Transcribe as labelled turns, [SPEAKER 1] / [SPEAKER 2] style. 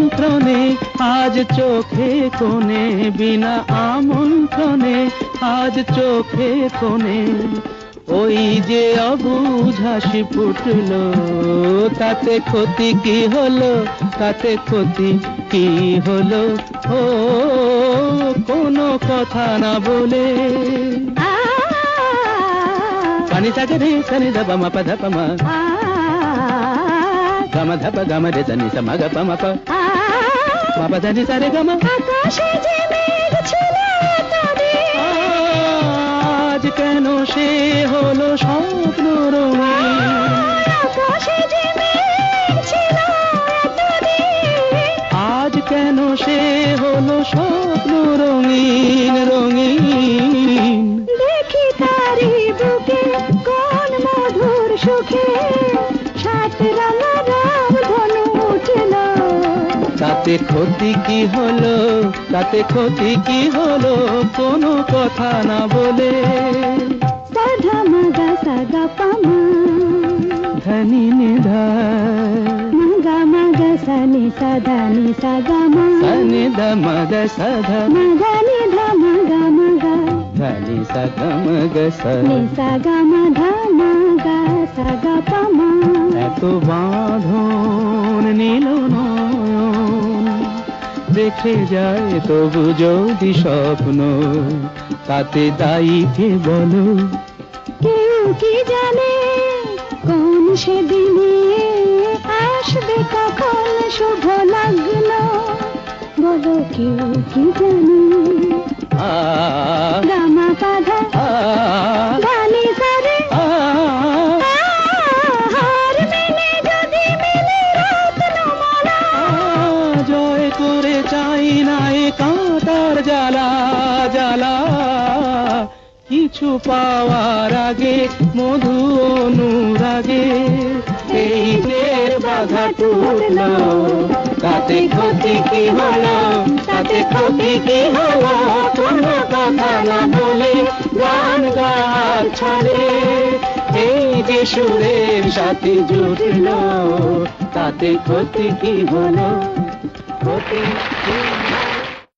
[SPEAKER 1] আমন্ত্রণে আজ চোখে কোণে, বিনা আমন্ত্রণে আজ চোখে কোণে ওই যে অবুঝ হাসি ফুটলো, তাতে ক্ষতি কি হলো, তাতে ক্ষতি কি হলো? ও কোনো কথা না বলে পানি সাজে রে সানি ধা মা পা ধা পা মা গামা ধা পা গামা রে সানি সা মা গা পা মা পা মা পা ধা নি সা রে গামা। আকাশে যে মেঘ ছিল এতদিন, আজ কেন সে হলো স্বপ্ন রঙিন? আকাশে যে মেঘ ছিল এতদিন, আজ কেন সে হলো স্বপ্ন রঙিন রঙিন? দেখি তারি বুকে কোন মধুর সুখে সাত রাঙা রাম ধনু উঠল, তাতে ক্ষতি কি হলো, তাতে ক্ষতি কি হলো? কোনো কথা না বলে সাধা মগা সাগা পামা ধনি নিধা মগা মগা সানি সাধা নি সাগা মা সানি ধা মগা সাধা মগা নি ধা মগা মগা ধনি সাগা মগা সানি সাগা মা ধা মগা সাগা পামা। এত বাঁধন নীল নয়ন দেখে যায় তবু যদি স্বপ্ন, তাতে দায়ী কে বলো? কেউ কি জানে কোন সেদিনে আসবে কখন শুভ লগ্ন? বলো কেউ কি জানে? গামা পাধা ধানি সারে হার মেনে যদি মেলে রত্নমালা, জয় করে চাই না এ কাঁটার জ্বালা জ্বালা। কিছু পাওয়ার আগে মধু অনুরাগে এই নের বাধা টুটলো, তাতে ক্ষতি কি হলো, তাতে ক্ষতি কি হলো? কোনো কথা না বলে গান গাওয়ার ছলে এই যে সুরের সাথে জুটলো, তাতে ক্ষতি কি হলো, ক্ষতি কি হলো?